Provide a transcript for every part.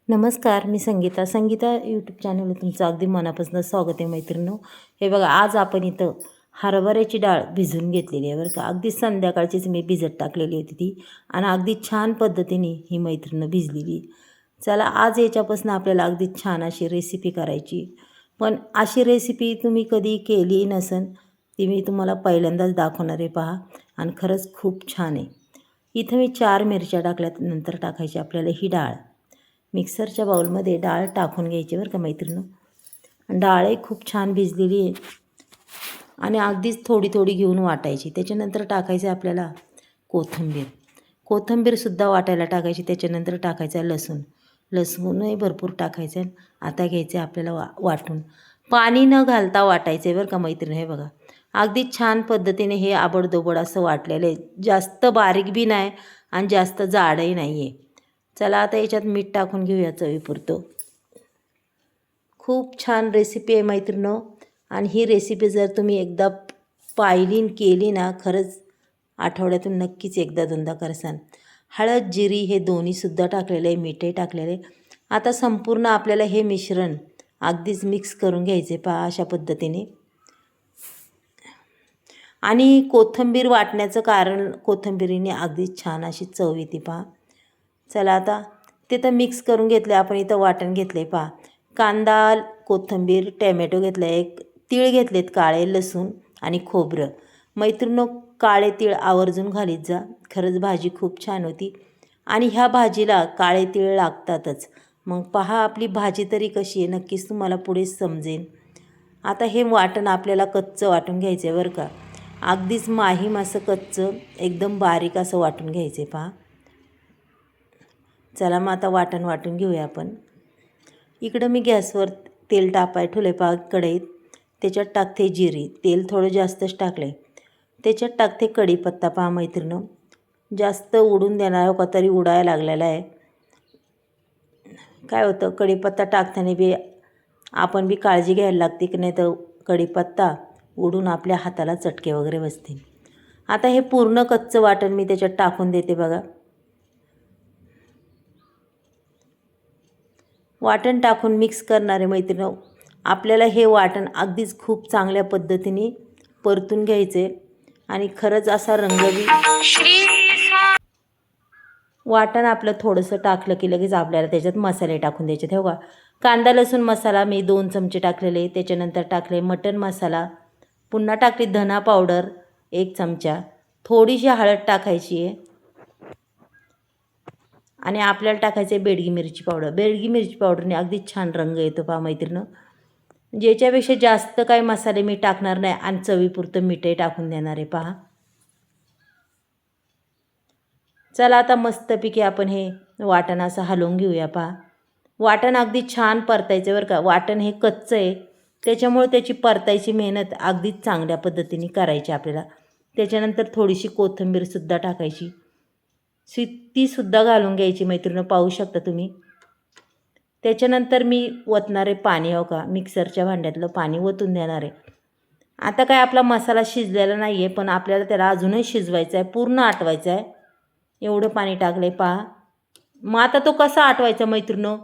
नमस्कार, मी संगीता यूट्यूब चॅनलवर तुमचं अगदी मनापासून स्वागत आहे मैत्रिणींनो. हे बघा, आज आपण इथं हरभऱ्याची डाळ भिजवून घेतलेली आहे बरं का. अगदी संध्याकाळचीच मी भिजत टाकलेली होती ती आणि अगदी छान पद्धतीने ही मैत्रिणीनं भिजलेली. चला, आज याच्यापासून आपल्याला अगदी छान अशी रेसिपी करायची. पण अशी रेसिपी तुम्ही कधी केली नसन, ती मी तुम्हाला पहिल्यांदाच दाखवणार आहे पहा. आणि खरंच खूप छान आहे. इथं मी 4 मिरच्या टाकल्यात. नंतर टाकायची आपल्याला ही डाळ. मिक्सरच्या बाउलमध्ये डाळ टाकून घ्यायची बरं का मैत्रिणींनो. डाळही खूप छान भिजलेली आहे आणि अगदीच थोडी थोडी घेऊन वाटायची. त्याच्यानंतर टाकायचं आपल्याला कोथिंबीरसुद्धा वाटायला टाकायची. त्याच्यानंतर टाकायचं लसूणही भरपूर टाकायचं. आता घ्यायचं आपल्याला वाटून. पाणी न घालता वाटायचं आहे बरं का मैत्रिणी. हे बघा, अगदी छान पद्धतीने हे आबडधोबड असं वाटलेलं आहे. जास्त बारीक बी नाही आणि जास्त जाडही नाही आहे. चला, आता याच्यात मीठ टाकून घेऊया चवीपुरतं. खूप छान रेसिपी आहे मैत्रिणींनो. आणि ही रेसिपी जर तुम्ही एकदा पाहिली केली ना, खरंच आठवड्यातून नक्कीच एकदा दोनदा करसान. हळद जिरी हे दोन्हीसुद्धा टाकलेलं आहे, मीठही टाकलेलं आहे. आता संपूर्ण आपल्याला हे मिश्रण अगदीच मिक्स करून घ्यायचे पहा अशा पद्धतीने. आणि कोथिंबीर वाटण्याचं कारण कोथिंबीरीने अगदीच छान अशी चव येते पहा. चला, आता ते तर मिक्स करून घेतले आपण. इथं वाटण घेतलं आहे पहा. कांदा, कोथिंबीर, टॅमॅटो घेतलं आहे, तीळ घेतलेत काळे, लसूण आणि खोबरं. मैत्रिणींनो, काळे तीळ आवर्जून घालीत जा. खरंच भाजी खूप छान होती आणि ह्या भाजीला काळे तीळ लागतातच. मग पहा आपली भाजी तरी कशी आहे नक्कीच तुम्हाला पुढे समजेल. आता हे वाटण आपल्याला कच्चं वाटून घ्यायचं आहे बरं का. अगदीच माहीम असं कच्चं, एकदम बारीक असं वाटून घ्यायचं आहे पहा. चला, मग आता वाटून घेऊया आपण. इकडं मी गॅसवर तेल तापायला ठेवले पहा कढईत. त्याच्यात टाकते जिरी. तेल थोडं जास्तच टाकले. त्याच्यात टाकते कढीपत्ता पहा मैत्रिणींनो. जास्त उडून देणार हो का, तरी उडायला लागलेला आहे. काय होतं, कढीपत्ता टाकताना बी आपण बी काळजी घ्यायला लागते की नाही तर कढीपत्ता उडून आपल्या हाताला चटके वगैरे बसतील. आता हे पूर्ण कच्चं वाटण मी त्याच्यात टाकून देते बघा. वाटण टाकून मिक्स करणारे मैत्रिणी. आपल्याला हे वाटण अगदीच खूप चांगल्या पद्धतीने परतून घ्यायचे आणि खरंच असा रंगही. वाटण आपलं थोडंसं टाकलं की लगेच आपल्याला त्याच्यात मसाले टाकून द्यायचे. हे बघा, कांदा लसूण मसाला मी 2 चमचे टाकलेले. त्याच्यानंतर टाकले मटण मसाला. पुन्हा टाकली धना पावडर 1 चमचा. थोडीशी हळद टाकायची आहे आणि आपल्याला टाकायचं आहे बेडगी मिरची पावडर. बेडगी मिरची पावडरने अगदी छान रंग येतो पहा मैत्रिणं. ज्याच्यापेक्षा जास्त काही मसाले मी टाकणार नाही आणि चवीपुरतं मीठही टाकून देणार आहे पहा. चला, आता मस्तपैकी आपण हे वाटण असं हलवून घेऊया पहा. वाटण अगदी छान परतायचं बरं का. वाटण हे कच्चं आहे त्याच्यामुळे त्याची परतायची मेहनत अगदीच चांगल्या पद्धतीने करायची आपल्याला. त्याच्यानंतर थोडीशी कोथिंबीरसुद्धा टाकायची. तीसुद्धा घालून घ्यायची मैत्रिणी, पाहू शकता तुम्ही. त्याच्यानंतर मी ओतणारे पाणी हो का, मिक्सरच्या भांड्यातलं पाणी ओतून देणार आहे. आता काय आपला मसाला शिजलेला नाही आहे, पण आपल्याला त्याला अजूनही शिजवायचा आहे, पूर्ण आटवायचा आहे. एवढं पाणी टाकलं आहे पहा. मग आता तो कसा आटवायचा मैत्रिणो,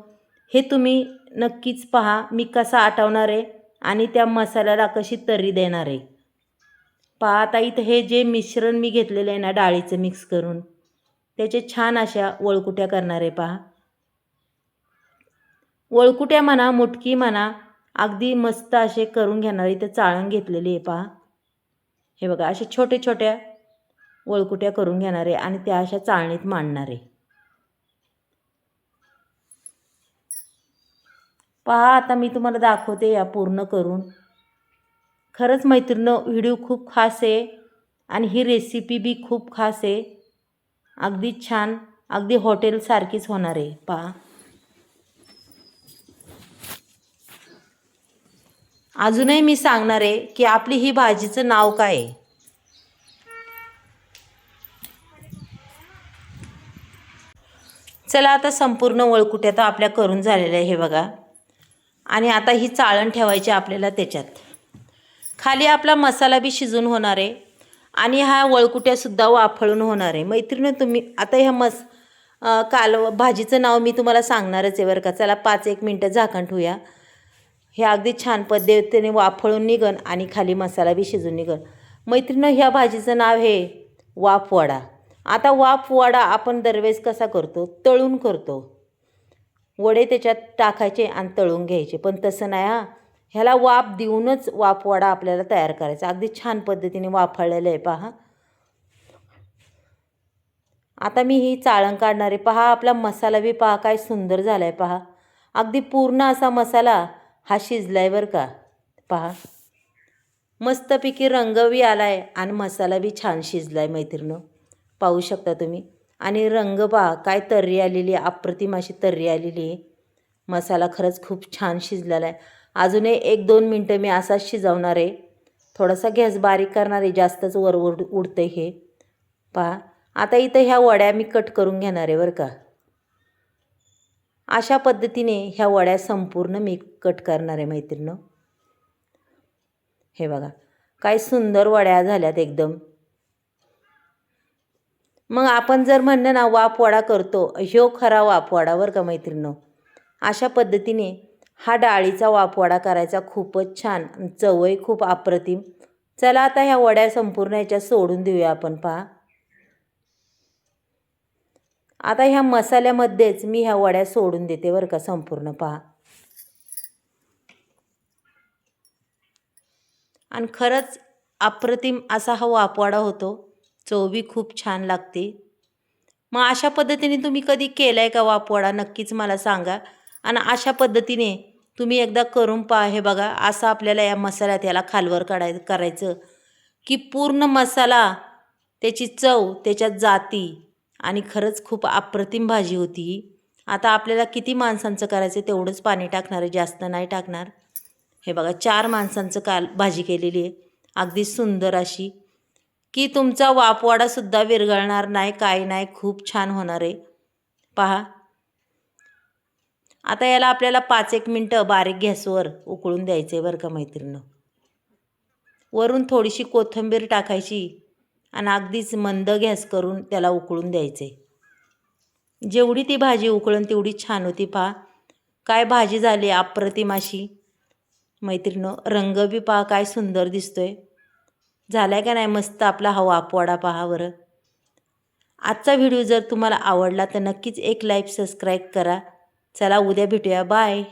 हे तुम्ही नक्कीच पहा मी कसा आटवणार आहे आणि त्या मसाल्याला कशी तर्री देणार आहे पहा. आता इथं हे जे मिश्रण मी घेतलेलं आहे ना डाळीचं मिक्स करून, त्याचे छान अशा वळकुट्या करणार आहे पहा. वळकुट्या म्हणा, मुटकी म्हणा, अगदी मस्त असे करून घेणार. इथं चाळण घेतलेली आहे पहा. हे बघा, अशा छोट्या छोट्या वळकुट्या करून घेणार आहे आणि त्या अशा चाळणीत मांडणार आहे पहा. आता मी तुम्हाला दाखवते या पूर्ण करून. खरंच मैत्रिणींनो, व्हिडिओ खूप खास आहे आणि ही रेसिपी बी खूप खास आहे. अगदी छान, अगदी हॉटेलसारखीच होणार आहे पहा. अजूनही मी सांगणार आहे की आपली ही भाजीचं नाव काय आहे. चला, आता संपूर्ण वळकुट्या तर आपल्या करून झालेल्या आहे हे बघा. आणि आता ही चाळण ठेवायची आपल्याला. त्याच्यात खाली आपला मसाला बी शिजून होणार आहे आणि ह्या वळकुट्यासुद्धा वाफळून होणार आहे मैत्रिणी. तुम्ही आता ह्या भाजीचं नाव मी तुम्हाला सांगणारच आहे बरं का. चला 5-1 मिनटं झाकण ठेवूया. हे अगदी छान पद्धतीने वाफळून निघन आणि खाली मसाला बी शिजून निघन. मैत्रिणी, ह्या भाजीचं नाव आहे वाफ वडा. आता वाफ वडा आपण दरवेळेस कसा करतो? तळून करतो. वडे त्याच्यात टाकायचे आणि तळून घ्यायचे, पण तसं नाही हां. ह्याला वाफ देऊनच वाफ वडा आपल्याला तयार करायचा. अगदी छान पद्धतीने वाफळलेलं आहे पहा. आता मी ही चाळण काढणार आहे. पहा आपला मसाला बी पहा काय सुंदर झाला आहे पहा. अगदी पूर्ण असा मसाला हा शिजला आहे बरं का. पहा मस्तपैकी रंग बी आला आहे आणि मसाला बी छान शिजला आहे मैत्रिणी, पाहू शकता तुम्ही. आणि रंग पहा काय तर्री आलेली आहे, अप्रतिम अशी तर्री आलेली आहे. मसाला खरंच खूप छान शिजलेला आहे. अजून 1-2 मिनटं मी असाच शिजवणार आहे. थोडासा गॅस बारीक करणार आहे, जास्तच वर उडतं हे पहा. आता इथं ह्या वड्या मी कट करून घेणार आहे बरं का. अशा पद्धतीने ह्या वड्या संपूर्ण मी कट करणार आहे मैत्रिणी. हे बघा काय सुंदर वड्या झाल्यात एकदम. मग आपण जर म्हणलं ना वाफ वडा करतो, ह्यो खरा वाफ वडा बरं का मैत्रिणी. अशा पद्धतीने हा डाळीचा वाफ वडा करायचा, खूपच छान, चवही खूप अप्रतिम. चला आता ह्या वड्या संपूर्ण ह्याच्यात सोडून देऊया आपण पहा. आता ह्या मसाल्यामध्येच मी ह्या वड्या सोडून देते बरं का संपूर्ण पहा. आणि खरंच अप्रतिम असा हा वाफवडा होतो. चव बी खूप छान लागते. मग अशा पद्धतीने तुम्ही कधी केला आहे का वाफवडा? नक्कीच मला सांगा. आणि अशा पद्धतीने तुम्ही एकदा करून पहा. हे बघा असं आपल्याला या मसाल्यात याला खालवर करायचं की पूर्ण मसाला त्याची चव त्याच्यात जाती आणि खरंच खूप अप्रतिम भाजी होती ही. आता आपल्याला किती माणसांचं करायचं तेवढंच पाणी टाकणार आहे, जास्त नाही टाकणार. हे बघा 4 माणसांचं भाजी केलेली आहे, अगदी सुंदर अशी, की तुमचा वाफवडासुद्धा विरघळणार नाही, काय नाही, खूप छान होणार आहे पहा. आता याला आपल्याला 5-1 मिनटं बारीक गॅसवर उकळून द्यायचं आहे बरं का मैत्रिणी. वरून थोडीशी कोथिंबीर टाकायची आणि अगदीच मंद गॅस करून त्याला उकळून द्यायचे. जेवढी ती भाजी उकळून तेवढी छान होती पहा. काय भाजी झाली अप्रतिम अशी मैत्रिणीनो. रंग बी पहा काय सुंदर दिसतोय. झालाय का नाही मस्त आपला हा वाफवडा पहा बरं. आजचा व्हिडिओ जर तुम्हाला आवडला तर नक्कीच एक लाईक सबस्क्राईब करा. चला उद्या भेटूया, बाय.